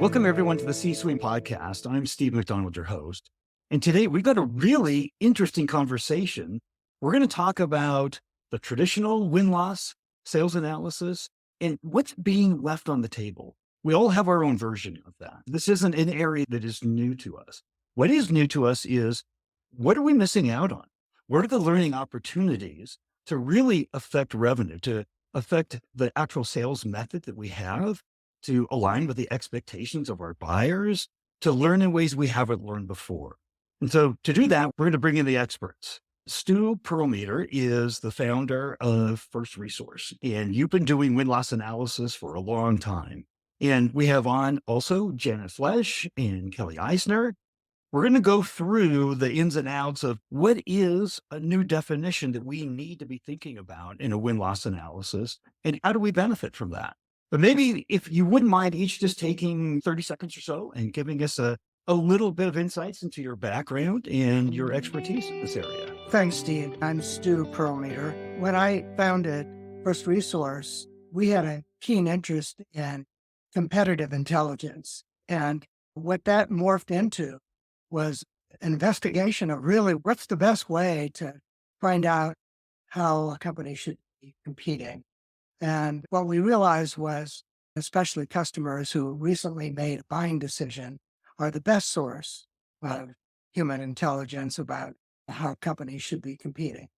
Welcome everyone to the C-Suite podcast. I'm Steve McDonald, your host. And today we've got a really interesting conversation. We're going to talk about the traditional win-loss sales analysis and what's being left on the table. We all have our own version of that. This isn't an area that is new to us. What is new to us is, what are we missing out on? What are the learning opportunities to really affect revenue, to affect the actual sales method that we have, to align with the expectations of our buyers, to learn in ways we haven't learned before? And so to do that, we're going to bring in the experts. Stu Perlmeter is the founder of First Resource, and you've been doing win-loss analysis for a long time. And we have on also Janet Flesch and Kelly Eisner. We're going to go through the ins and outs of what is a new definition that we need to be thinking about in a win-loss analysis, and how do we benefit from that? But maybe if you wouldn't mind each just taking 30 seconds or so and giving us a little bit of insights into your background and your expertise in this area. Thanks, Steve. I'm Stu Perlmeter. When I founded First Resource, we had a keen interest in competitive intelligence. And what that morphed into was an investigation of really what's the best way to find out how a company should be competing. And what we realized was, especially customers who recently made a buying decision are the best source of human intelligence about how companies should be competing.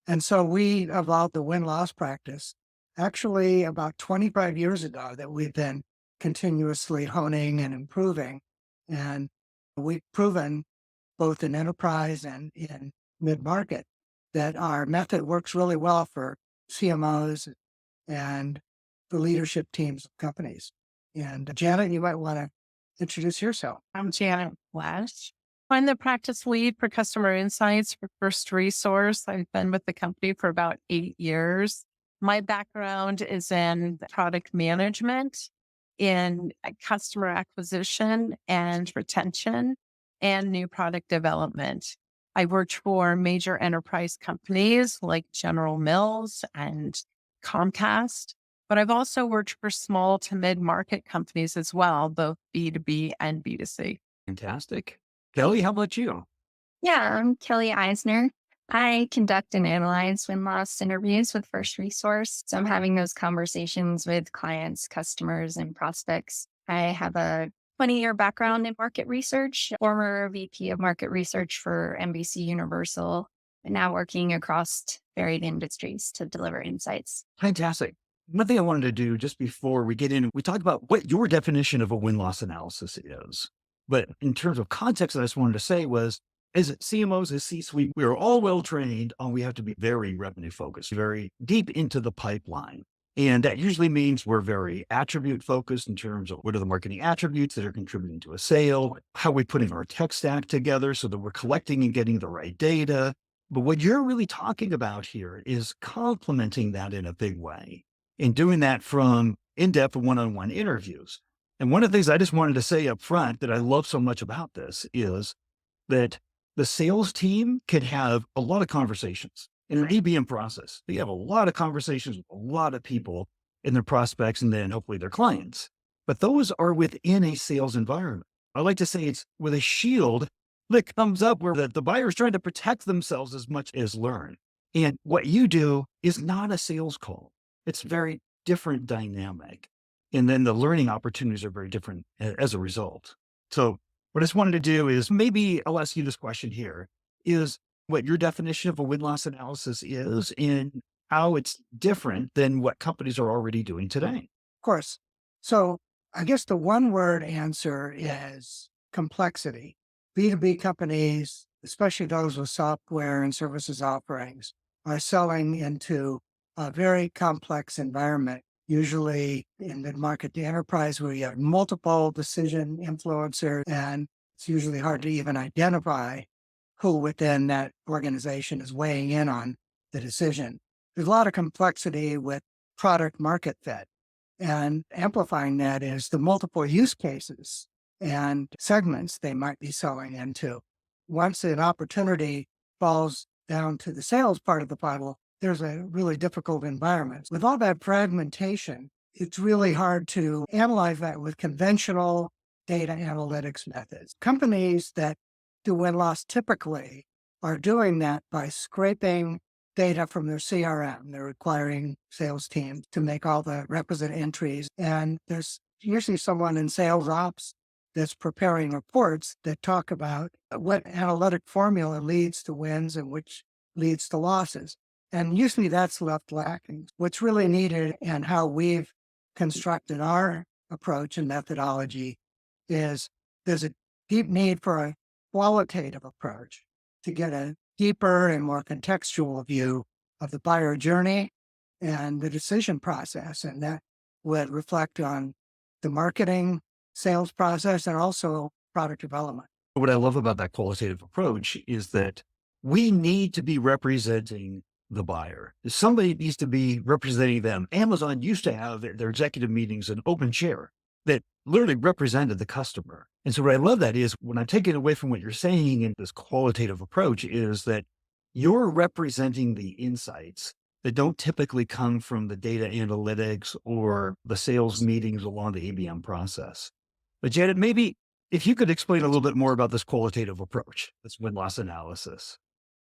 And so we evolved the win-loss practice actually about 25 years ago that we've been continuously honing and improving. And we've proven both in enterprise and in mid-market that our method works really well for CMOs and the leadership teams of companies. And Janet, you might want to introduce yourself. I'm Janet Flesch. I'm the practice lead for customer insights for First Resource. I've been with the company for about 8 years. My background is in product management, in customer acquisition and retention, and new product development. I worked for major enterprise companies like General Mills and Comcast, but I've also worked for small to mid-market companies as well, both B2B and B2C. Fantastic. Kelly, how about you? Yeah, I'm Kelly Eisner. I conduct and analyze win-loss interviews with First Resource. So I'm having those conversations with clients, customers, and prospects. I have a 20-year background in market research, former VP of market research for NBC Universal, and now working across varied industries to deliver insights. Fantastic. One thing I wanted to do just before we get in, we talked about what your definition of a win-loss analysis is. But in terms of context, I just wanted to say was, as CMOs, as C-suite, we are all well-trained on we have to be very revenue-focused, very deep into the pipeline. And that usually means we're very attribute-focused in terms of what are the marketing attributes that are contributing to a sale, how are we putting our tech stack together so that we're collecting and getting the right data. But what you're really talking about here is complementing that in a big way, and doing that from in-depth one-on-one interviews. And one of the things I just wanted to say up front that I love so much about this is that the sales team can have a lot of conversations in an ABM process. They have a lot of conversations with a lot of people in their prospects and then hopefully their clients. But those are within a sales environment. I like to say it's with a shield that comes up where the buyer is trying to protect themselves as much as learn. And what you do is not a sales call. It's very different dynamic. And then the learning opportunities are very different as a result. So what I just wanted to do is maybe I'll ask you this question here, is what your definition of a win-loss analysis is and how it's different than what companies are already doing today. Of course. So I guess the one word answer is complexity. B2B companies, especially those with software and services offerings, are selling into a very complex environment, usually in mid-market to enterprise where you have multiple decision influencers, and it's usually hard to even identify who within that organization is weighing in on the decision. There's a lot of complexity with product market fit, and amplifying that is the multiple use cases and segments they might be selling into. Once an opportunity falls down to the sales part of the funnel, there's a really difficult environment. With all that fragmentation, it's really hard to analyze that with conventional data analytics methods. Companies that do win-loss typically are doing that by scraping data from their CRM. They're requiring sales teams to make all the requisite entries. And there's usually someone in sales ops that's preparing reports that talk about what analytic formula leads to wins and which leads to losses. And usually that's left lacking. What's really needed and how we've constructed our approach and methodology is there's a deep need for a qualitative approach to get a deeper and more contextual view of the buyer journey and the decision process. And that would reflect on the marketing, sales process, and also product development. What I love about that qualitative approach is that we need to be representing the buyer. Somebody needs to be representing them. Amazon used to have their executive meetings in open chair that literally represented the customer. And so what I love that is when I'm taking away from what you're saying in this qualitative approach is that you're representing the insights that don't typically come from the data analytics or the sales meetings along the ABM process. But Janet, maybe if you could explain a little bit more about this qualitative approach, this win-loss analysis.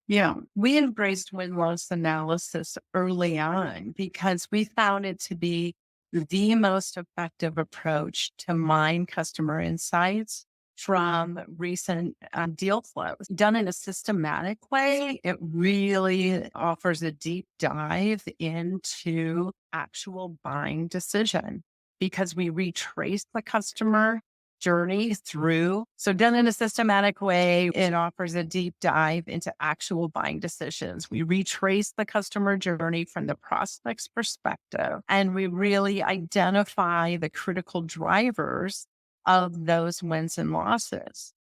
Yeah, we embraced win-loss analysis early on because we found it to be the most effective approach to mine customer insights from recent deal flows. Done in a systematic way, it really offers a deep dive into actual buying decision because we retrace the customer journey through. So done in a systematic way, it offers a deep dive into actual buying decisions. We retrace the customer journey from the prospect's perspective, and we really identify the critical drivers of those wins and losses.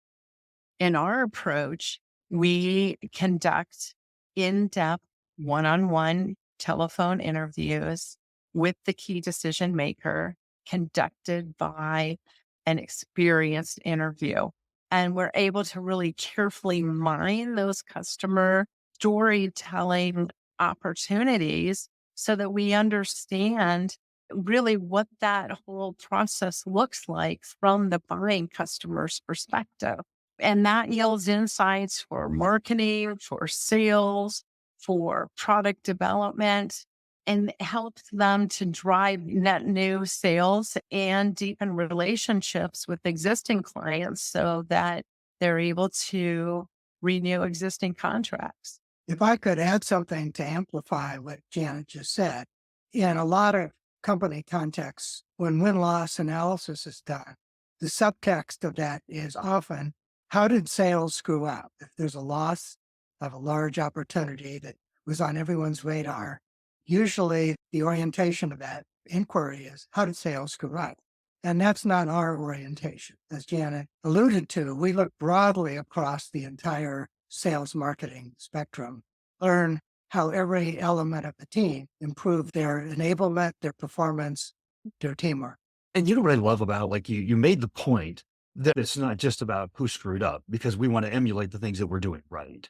In our approach, we conduct in-depth one-on-one telephone interviews with the key decision maker conducted by an experienced interview. And we're able to really carefully mine those customer storytelling opportunities so that we understand really what that whole process looks like from the buying customer's perspective. And that yields insights for marketing, for sales, for product development, and helps them to drive net new sales and deepen relationships with existing clients so that they're able to renew existing contracts. If I could add something to amplify what Janet just said, in a lot of company contexts, when win-loss analysis is done, the subtext of that is often, how did sales screw up? If there's a loss of a large opportunity that was on everyone's radar, usually the orientation of that inquiry is, how did sales screw up? And that's not our orientation. As Janet alluded to, we look broadly across the entire sales marketing spectrum, learn how every element of the team improve their enablement, their performance, their teamwork. And you know what I love about, like you made the point that it's not just about who screwed up because we want to emulate the things that we're doing right.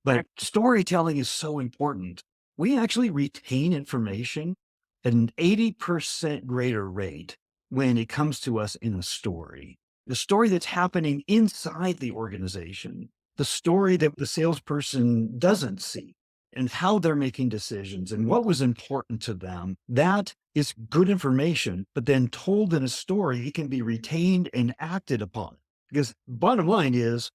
But storytelling is so important. We actually retain information at an 80% greater rate when it comes to us in a story. The story that's happening inside the organization, the story that the salesperson doesn't see, and how they're making decisions and what was important to them. That is good information, but then told in a story, it can be retained and acted upon. Because bottom line is,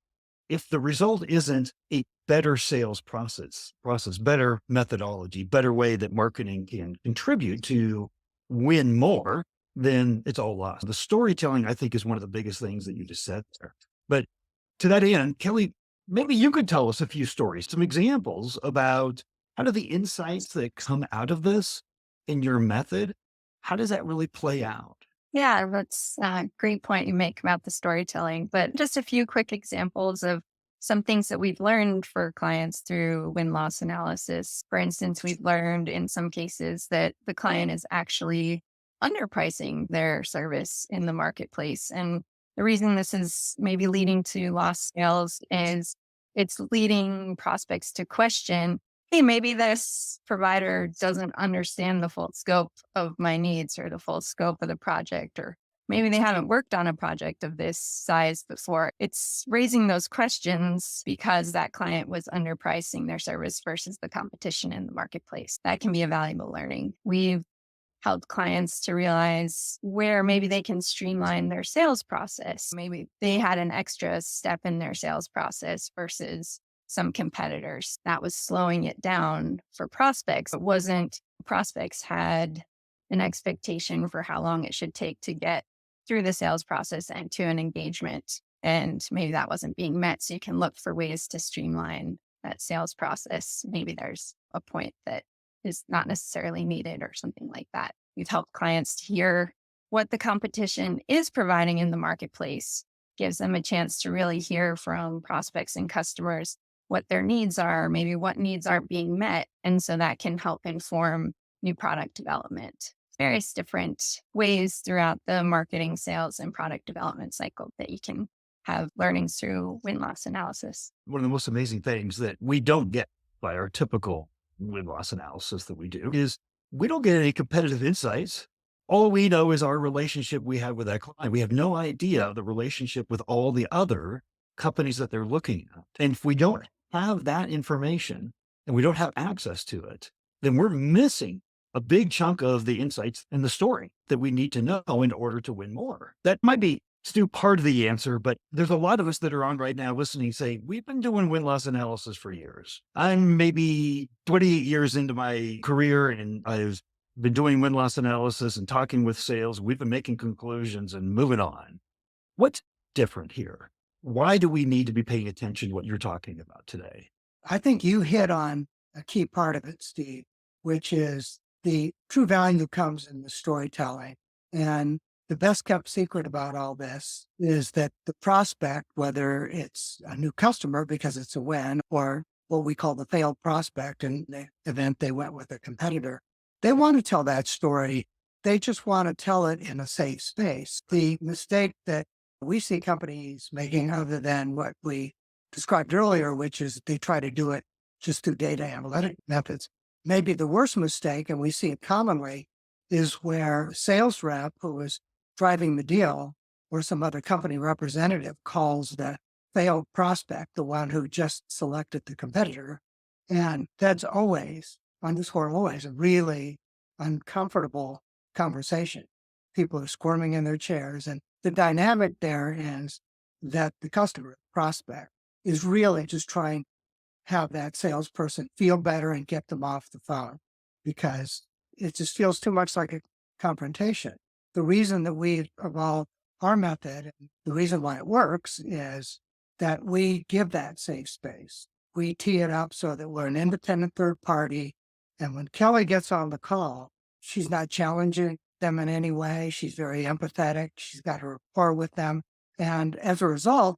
if the result isn't a better sales process, better methodology, better way that marketing can contribute to win more, then it's all lost. The storytelling, I think, is one of the biggest things that you just said there. But to that end, Kelly, maybe you could tell us a few stories, some examples about how do the insights that come out of this in your method, how does that really play out? Yeah, that's a great point you make about the storytelling. But just a few quick examples of some things that we've learned for clients through win-loss analysis. For instance, we've learned in some cases that the client is actually underpricing their service in the marketplace. And the reason this is maybe leading to lost sales is it's leading prospects to question, hey, maybe this provider doesn't understand the full scope of my needs or the full scope of the project, or maybe they haven't worked on a project of this size before. It's raising those questions because that client was underpricing their service versus the competition in the marketplace. That can be a valuable learning. We've helped clients to realize where maybe they can streamline their sales process. Maybe they had an extra step in their sales process versus some competitors that was slowing it down for prospects. It wasn't prospects had an expectation for how long it should take to get through the sales process and to an engagement. And maybe that wasn't being met. So you can look for ways to streamline that sales process. Maybe there's a point that is not necessarily needed or something like that. We've helped clients to hear what the competition is providing in the marketplace, gives them a chance to really hear from prospects and customers what their needs are, maybe what needs aren't being met. And so that can help inform new product development. Various different ways throughout the marketing, sales, and product development cycle that you can have learnings through win-loss analysis. One of the most amazing things that we don't get by our typical win-loss analysis that we do is we don't get any competitive insights. All we know is our relationship we have with that client. We have no idea the relationship with all the other companies that they're looking at. And if we don't have that information and we don't have access to it, then we're missing a big chunk of the insights and the story that we need to know in order to win more. That might be, Stu, part of the answer, but there's a lot of us that are on right now listening say, we've been doing win-loss analysis for years. I'm maybe 28 years into my career and I've been doing win-loss analysis and talking with sales. We've been making conclusions and moving on. What's different here? Why do we need to be paying attention to what you're talking about today? I think you hit on a key part of it, Steve, which is the true value comes in the storytelling. And the best kept secret about all this is that the prospect, whether it's a new customer because it's a win or what we call the failed prospect in the event they went with a competitor, they want to tell that story. They just want to tell it in a safe space. The mistake that we see companies making, other than what we described earlier, which is they try to do it just through data analytic methods. Maybe the worst mistake, and we see it commonly, is where a sales rep who is driving the deal or some other company representative calls the failed prospect the one who just selected the competitor. And that's always, underscore always, a really uncomfortable conversation. People are squirming in their chairs. And the dynamic there is that the customer prospect is really just trying have that salesperson feel better and get them off the phone because it just feels too much like a confrontation. The reason that we evolved our method and the reason why it works is that we give that safe space. We tee it up so that we're an independent third party. And when Kelly gets on the call, she's not challenging them in any way. She's very empathetic. She's got her rapport with them. And as a result,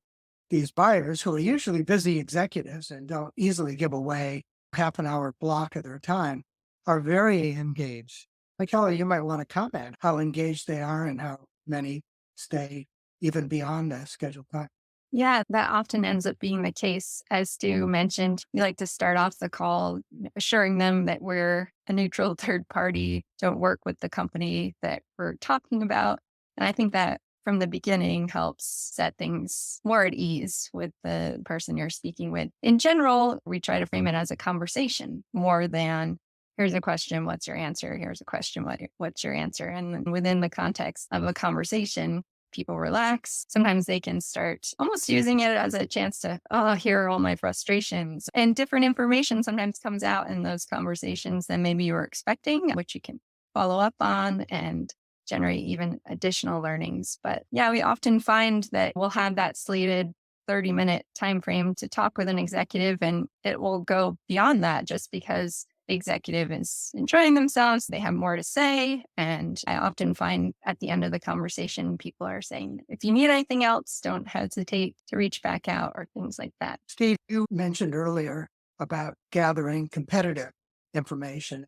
these buyers, who are usually busy executives and don't easily give away half an hour block of their time, are very engaged. Like Kelly, you might want to comment how engaged they are and how many stay even beyond the scheduled time. Yeah, that often ends up being the case. As Stu mentioned, we like to start off the call assuring them that we're a neutral third party, don't work with the company that we're talking about. And I think that from the beginning helps set things more at ease with the person you're speaking with. In general, we try to frame it as a conversation more than here's a question, what's your answer? Here's a question, what's your answer? And within the context of a conversation, people relax. Sometimes they can start almost using it as a chance to, here are all my frustrations. And different information sometimes comes out in those conversations than maybe you were expecting, which you can follow up on and generate even additional learnings. But yeah, we often find that we'll have that slated 30-minute time frame to talk with an executive, and it will go beyond that just because the executive is enjoying themselves. They have more to say. And I often find at the end of the conversation, people are saying, if you need anything else, don't hesitate to reach back out or things like that. Steve, you mentioned earlier about gathering competitive information.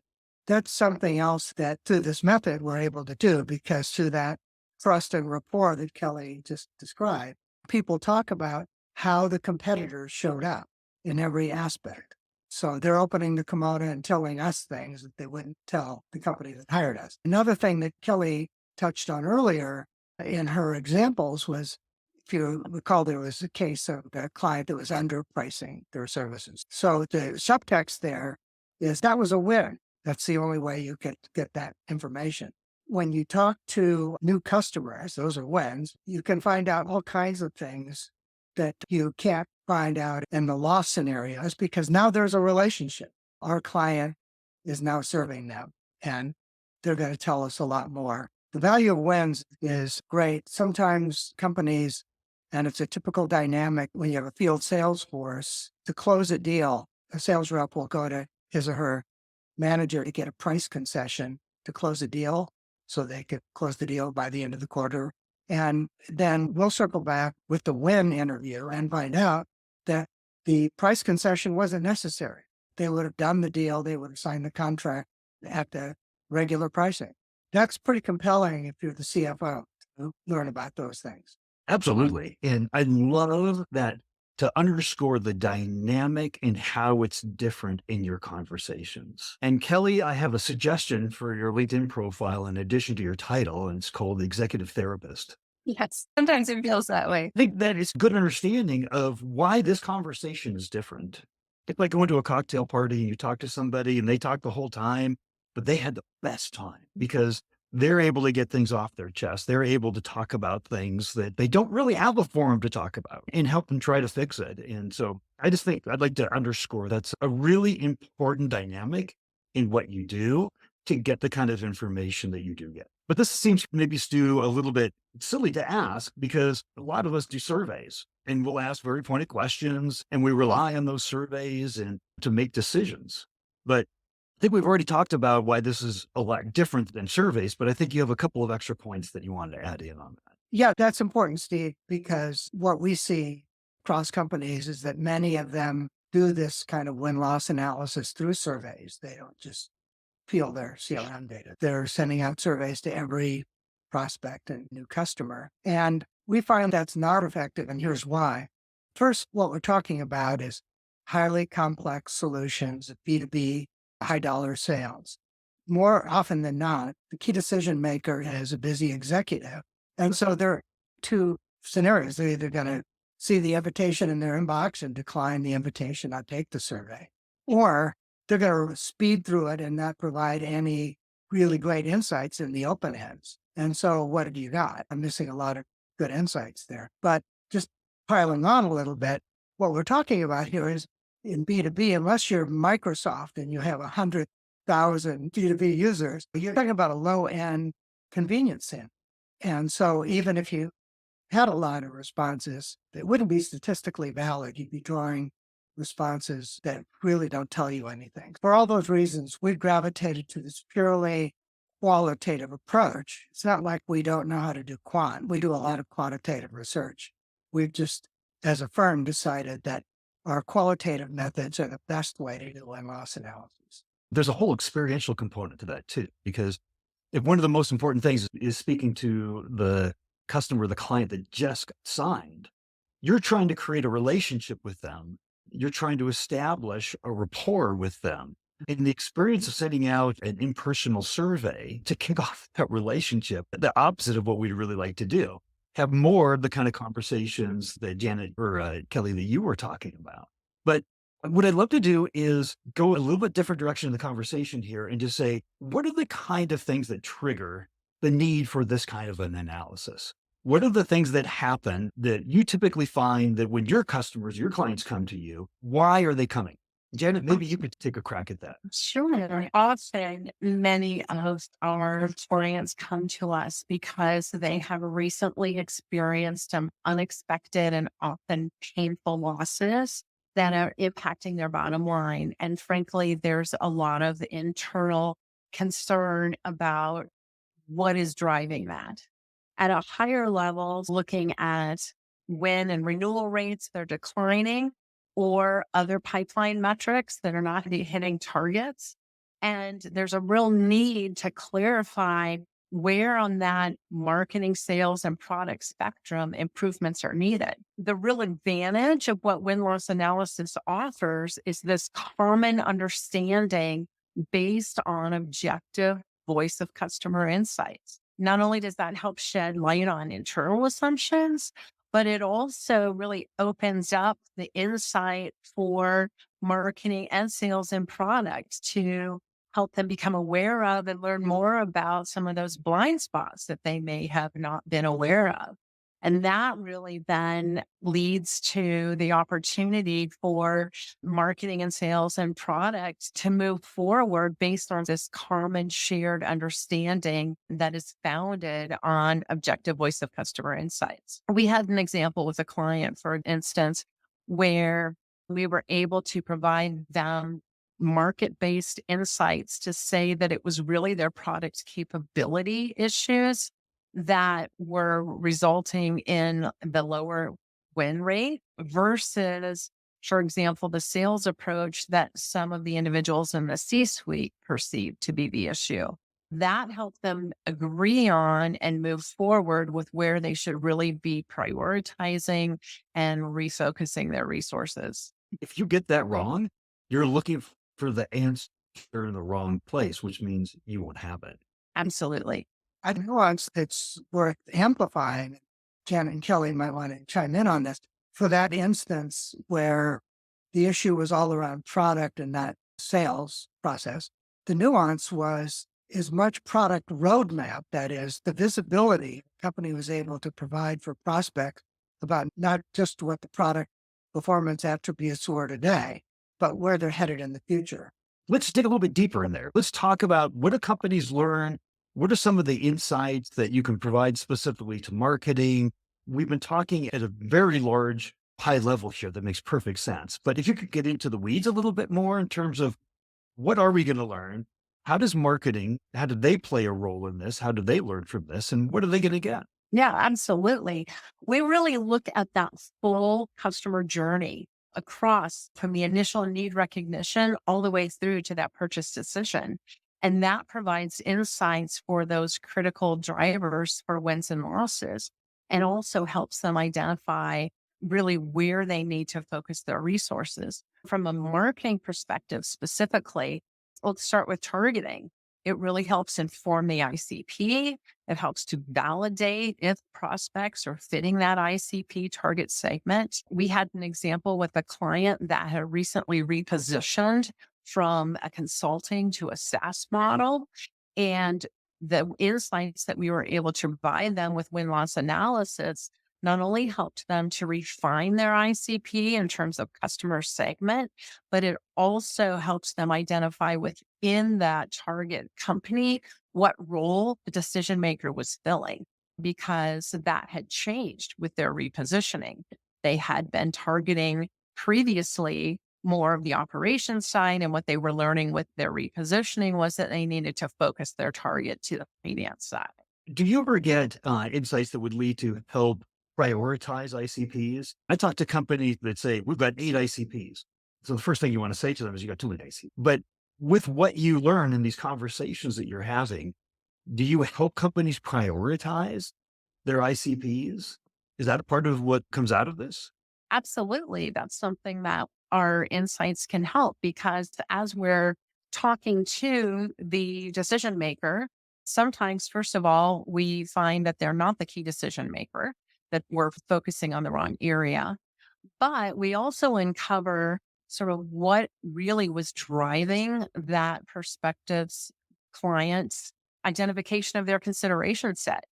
That's something else that through this method we're able to do because through that trust and rapport that Kelly just described, people talk about how the competitors showed up in every aspect. So they're opening the kimono and telling us things that they wouldn't tell the company that hired us. Another thing that Kelly touched on earlier in her examples was, if you recall, there was a case of a client that was underpricing their services. So the subtext there is that was a win. That's the only way you could get that information. When you talk to new customers, those are wins, you can find out all kinds of things that you can't find out in the loss scenarios because now there's a relationship. Our client is now serving them and they're going to tell us a lot more. The value of wins is great. Sometimes companies, and it's a typical dynamic when you have a field sales force, to close a deal, a sales rep will go to his or her manager to get a price concession to close a deal so they could close the deal by the end of the quarter. And then we'll circle back with the win interview and find out that the price concession wasn't necessary. They would have done the deal. They would have signed the contract at the regular pricing. That's pretty compelling if you're the CFO to learn about those things. Absolutely. And I love that, to underscore the dynamic and how it's different in your conversations. And Kelly, I have a suggestion for your LinkedIn profile in addition to your title, and it's called Executive Therapist. Yes, sometimes it feels that way. I think that it's good understanding of why this conversation is different. It's like going to a cocktail party and you talk to somebody and they talk the whole time, but they had the best time because they're able to get things off their chest. They're able to talk about things that they don't really have a forum to talk about and help them try to fix it. And so I just think I'd like to underscore that's a really important dynamic in what you do to get the kind of information that you do get. But this seems maybe, Stu, a little bit silly to ask because a lot of us do surveys and we'll ask very pointed questions and we rely on those surveys and to make decisions. But I think we've already talked about why this is a lot different than surveys, but I think you have a couple of extra points that you wanted to add in on that. Yeah, that's important, Steve, because what we see across companies is that many of them do this kind of win-loss analysis through surveys. They don't just feel their CRM data. They're sending out surveys to every prospect and new customer. And we find that's not effective, and here's why. First, what we're talking about is highly complex solutions, B2B, high dollar sales. More often than not, the key decision maker is a busy executive. And so there are two scenarios. They're either going to see the invitation in their inbox and decline the invitation, not take the survey, or they're going to speed through it and not provide any really great insights in the open ends. And so what do you got? I'm missing a lot of good insights there. But just piling on a little bit, what we're talking about here is in B2B, unless you're Microsoft and you have 100,000 B2B users, you're talking about a low-end convenience center. And so even if you had a lot of responses, it wouldn't be statistically valid. You'd be drawing responses that really don't tell you anything. For all those reasons, we gravitated to this purely qualitative approach. It's not like we don't know how to do quant. We do a lot of quantitative research. We've just, as a firm, decided that our qualitative methods are the best way to do win-loss analysis. There's a whole experiential component to that too, because if one of the most important things is speaking to the customer, the client that just got signed, you're trying to create a relationship with them. You're trying to establish a rapport with them. In the experience of sending out an impersonal survey to kick off that relationship, the opposite of what we'd really like to do, have more of the kind of conversations that Janet or Kelly that you were talking about. But what I'd love to do is go a little bit different direction in the conversation here and just say, what are the kind of things that trigger the need for this kind of an analysis? What are the things that happen that you typically find that when your customers, your clients come to you, why are they coming? Janet, maybe you could take a crack at that. Sure. Often, many of our clients come to us because they have recently experienced some unexpected and often painful losses that are impacting their bottom line. And frankly, there's a lot of internal concern about what is driving that. At a higher level, looking at win and renewal rates, they're declining, or other pipeline metrics that are not hitting targets. And there's a real need to clarify where on that marketing, sales, and product spectrum improvements are needed. The real advantage of what win-loss analysis offers is this common understanding based on objective voice of customer insights. not only does that help shed light on internal assumptions, but it also really opens up the insight for marketing and sales and product to help them become aware of and learn more about some of those blind spots that they may have not been aware of. And that really then leads to the opportunity for marketing and sales and product to move forward based on this common shared understanding that is founded on objective voice of customer insights. We had an example with a client, for instance, where we were able to provide them market-based insights to say that it was really their product capability issues that were resulting in the lower win rate versus, for example, the sales approach that some of the individuals in the C-suite perceived to be the issue. That helped them agree on and move forward with where they should really be prioritizing and refocusing their resources. If you get that wrong, you're looking for the answer in the wrong place, which means you won't have it. Absolutely. A nuance that's worth amplifying, Jen and Kelly might want to chime in on this, for that instance where the issue was all around product and not sales process, the nuance was as much product roadmap, that is, the visibility the company was able to provide for prospects about not just what the product performance attributes were today, but where they're headed in the future. Let's dig a little bit deeper in there. Let's talk about what do companies learn? What are some of the insights that you can provide specifically to marketing? We've been talking at a very large, high level here that makes perfect sense. But if you could get into the weeds a little bit more in terms of what are we going to learn? How does marketing, how do they play a role in this? How do they learn from this? And what are they going to get? Yeah, absolutely. We really look at that full customer journey across from the initial need recognition all the way through to that purchase decision. And that provides insights for those critical drivers for wins and losses, and also helps them identify really where they need to focus their resources. From a marketing perspective specifically, let's start with targeting. It really helps inform the ICP. It helps to validate if prospects are fitting that ICP target segment. We had an example with a client that had recently repositioned from a consulting to a SaaS model. And the insights that we were able to provide them with win-loss analysis not only helped them to refine their ICP in terms of customer segment, but it also helps them identify within that target company what role the decision maker was filling, because that had changed with their repositioning. They had been targeting previously more of the operations side, and what they were learning with their repositioning was that they needed to focus their target to the finance side. Do you ever get insights that would lead to help prioritize ICPs? I talk to companies that say, we've got 8 ICPs. So the first thing you want to say to them is you got too many ICPs. But with what you learn in these conversations that you're having, do you help companies prioritize their ICPs? Is that a part of what comes out of this? Absolutely. That's something that our insights can help, because as we're talking to the decision maker, sometimes, first of all, we find that they're not the key decision maker, that we're focusing on the wrong area. But we also uncover sort of what really was driving that prospective's client's identification of their consideration set.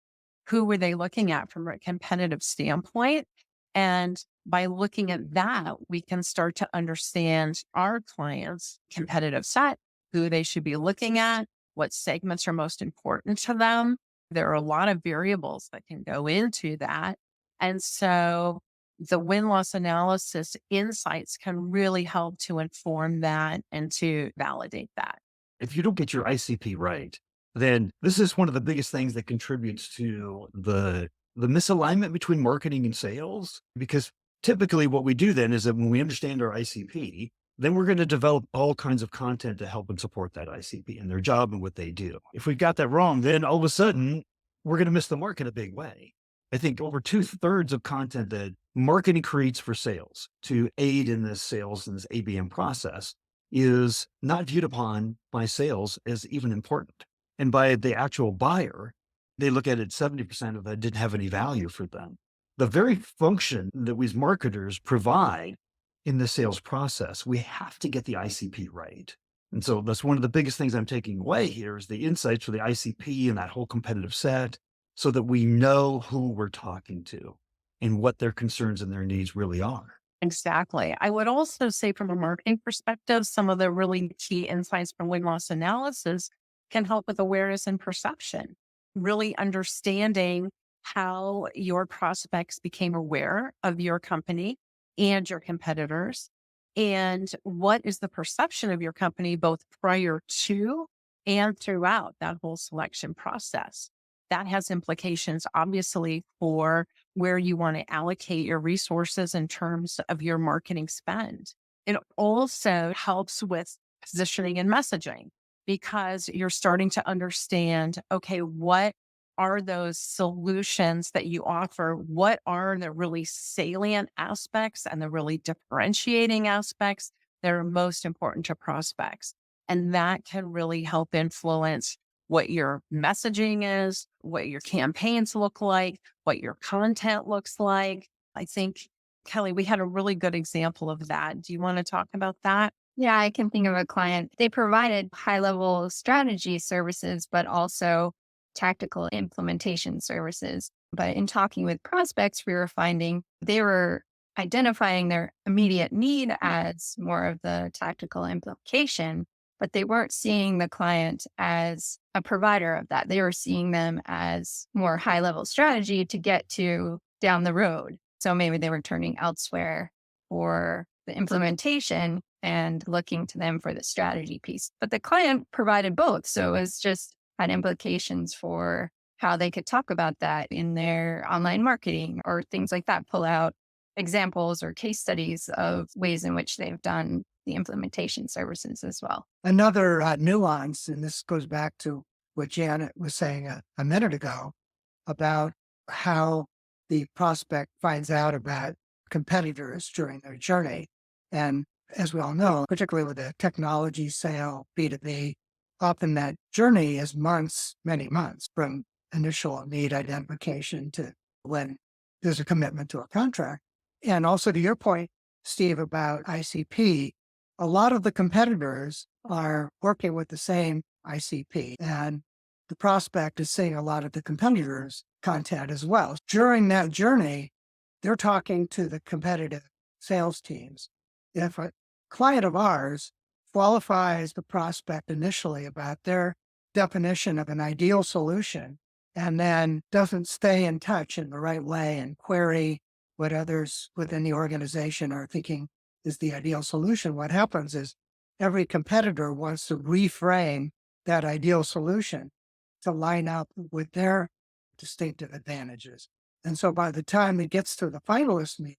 Who were they looking at from a competitive standpoint? And by looking at that, we can start to understand our clients' competitive set, who they should be looking at, what segments are most important to them. There are a lot of variables that can go into that. And so the win-loss analysis insights can really help to inform that and to validate that. If you don't get your ICP right, then this is one of the biggest things that contributes to the misalignment between marketing and sales. Because typically what we do then is that when we understand our ICP, then we're going to develop all kinds of content to help and support that ICP and their job and what they do. If we've got that wrong, then all of a sudden we're going to miss the mark in a big way. I think over 2/3 of content that marketing creates for sales to aid in this sales and this ABM process is not viewed upon by sales as even important. And by the actual buyer, They look at it, 70% of it didn't have any value for them. The very function that we as marketers provide in the sales process, we have to get the ICP right. And so that's one of the biggest things I'm taking away here is the insights for the ICP and that whole competitive set so that we know who we're talking to and what their concerns and their needs really are. Exactly. I would also say from a marketing perspective, some of the really key insights from win-loss analysis can help with awareness and perception, really understanding how your prospects became aware of your company and your competitors, and what is the perception of your company both prior to and throughout that whole selection process. That has implications, obviously, for where you want to allocate your resources in terms of your marketing spend. It also helps with positioning and messaging because you're starting to understand, okay, what are those solutions that you offer? What are the really salient aspects and the really differentiating aspects that are most important to prospects? And that can really help influence what your messaging is, what your campaigns look like, what your content looks like. I think, Kelly, we had a really good example of that. Do you want to talk about that? Yeah, I can think of a client. They provided high level strategy services, but also tactical implementation services. But in talking with prospects, we were finding they were identifying their immediate need as more of the tactical implication, but they weren't seeing the client as a provider of that. They were seeing them as more high level strategy to get to down the road. So maybe they were turning elsewhere for the implementation and looking to them for the strategy piece. But the client provided both. So it was just had implications for how they could talk about that in their online marketing or things like that, pull out examples or case studies of ways in which they've done the implementation services as well. Another nuance, and this goes back to what Janet was saying a minute ago about how the prospect finds out about competitors during their journey. And as we all know, particularly with a technology sale, B2B, often that journey is months, many months from initial need identification to when there's a commitment to a contract. And also to your point, Steve, about ICP, a lot of the competitors are working with the same ICP, and the prospect is seeing a lot of the competitors' content as well. During that journey, they're talking to the competitive sales teams. If a client of ours qualifies the prospect initially about their definition of an ideal solution and then doesn't stay in touch in the right way and query what others within the organization are thinking is the ideal solution, what happens is every competitor wants to reframe that ideal solution to line up with their distinctive advantages. And so by the time it gets to the finalist meeting,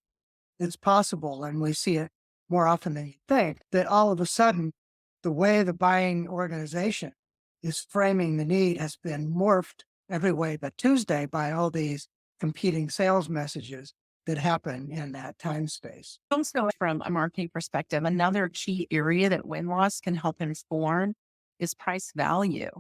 it's possible, and we see it more often than you think, that all of a sudden, the way the buying organization is framing the need has been morphed every way but Tuesday by all these competing sales messages that happen in that time space. Also, from a marketing perspective, another key area that win-loss can help inform is price value.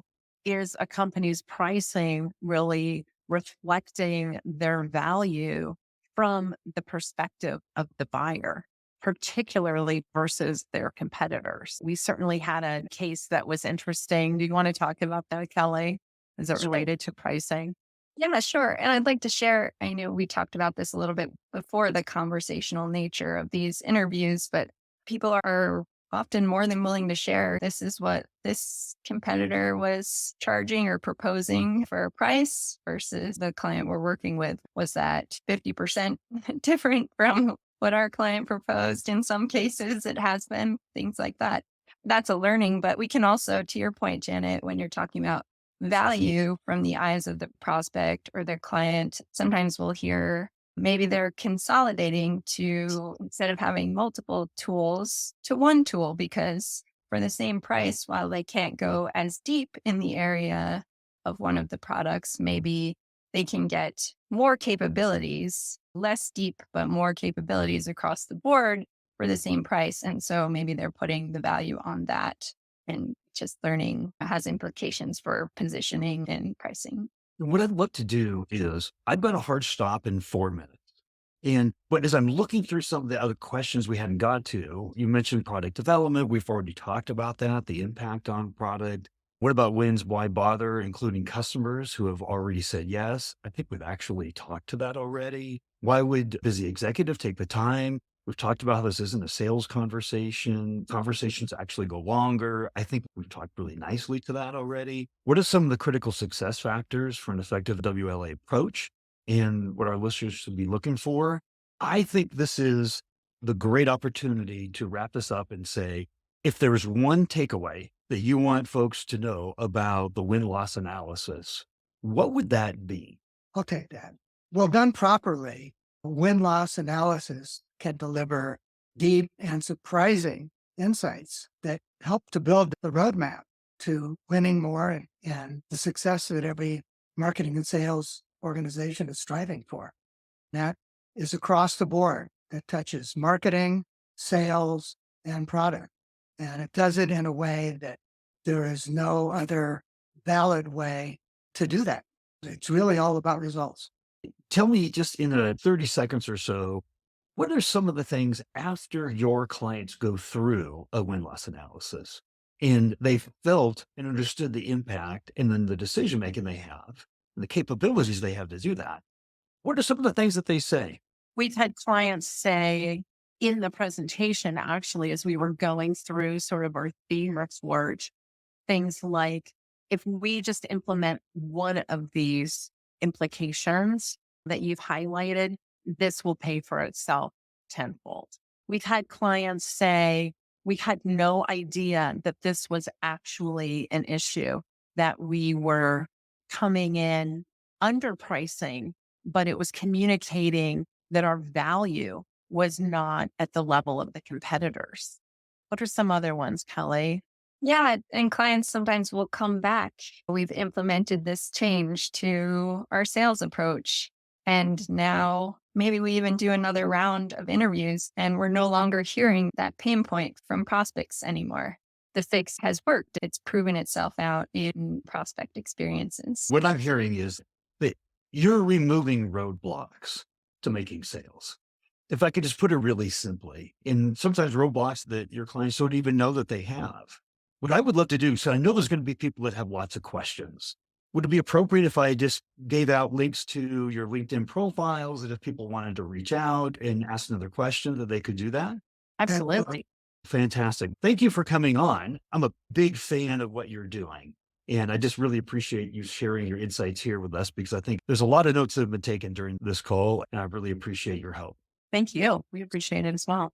Is a company's pricing really reflecting their value from the perspective of the buyer, particularly versus their competitors? We certainly had a case that was interesting. Do you want to talk about that, Kelly? Is it related to pricing? Yeah, sure. And I'd like to share, I know we talked about this a little bit before, the conversational nature of these interviews, but people are often more than willing to share. This is what this competitor was charging or proposing for a price versus the client we're working with. Was that 50% different from what our client proposed? In some cases, it has been things like that. That's a learning, but we can also, to your point, Janet, when you're talking about value from the eyes of the prospect or their client, sometimes we'll hear maybe they're consolidating to, instead of having multiple tools, to one tool, because for the same price, while they can't go as deep in the area of one of the products, maybe they can get more capabilities, less deep, but more capabilities across the board for the same price. And so maybe they're putting the value on that, and just learning has implications for positioning and pricing. what I'd love to do is I've got a hard stop in 4 minutes. But as I'm looking through some of the other questions we hadn't got to, you mentioned product development. We've already talked about that, the impact on product. What about wins? Why bother? Including customers who have already said yes. I think we've actually talked to that already. Why would busy executive take the time? We've talked about how this isn't a sales conversation. Conversations actually go longer. I think we've talked really nicely to that already. What are some of the critical success factors for an effective WLA approach and what our listeners should be looking for? I think this is the great opportunity to wrap this up and say, if there is one takeaway that you want folks to know about the win-loss analysis, what would that be? I'll take that. Well, done properly, win-loss analysis can deliver deep and surprising insights that help to build the roadmap to winning more and the success that every marketing and sales organization is striving for. That is across the board. That touches marketing, sales, and product. And it does it in a way that there is no other valid way to do that. It's really all about results. Tell me just in 30 seconds or so, what are some of the things after your clients go through a win-loss analysis and they've felt and understood the impact and then the decision making they have and the capabilities they have to do that? What are some of the things that they say? We've had clients say in the presentation, actually, as we were going through sort of our theme report, things like, if we just implement one of these implications that you've highlighted, this will pay for itself tenfold. We've had clients say, we had no idea that this was actually an issue, that we were coming in underpricing, but it was communicating that our value was not at the level of the competitors. What are some other ones, Kelly? Yeah, and clients sometimes will come back. We've implemented this change to our sales approach. And now maybe we even do another round of interviews and we're no longer hearing that pain point from prospects anymore. The fix has worked. It's proven itself out in prospect experiences. What I'm hearing is that you're removing roadblocks to making sales. If I could just put it really simply, and sometimes roadblocks that your clients don't even know that they have. What I would love to do, so I know there's going to be people that have lots of questions. Would it be appropriate if I just gave out links to your LinkedIn profiles that if people wanted to reach out and ask another question that they could do that? Absolutely. Fantastic. Thank you for coming on. I'm a big fan of what you're doing. And I just really appreciate you sharing your insights here with us because I think there's a lot of notes that have been taken during this call. And I really appreciate your help. Thank you. We appreciate it as well.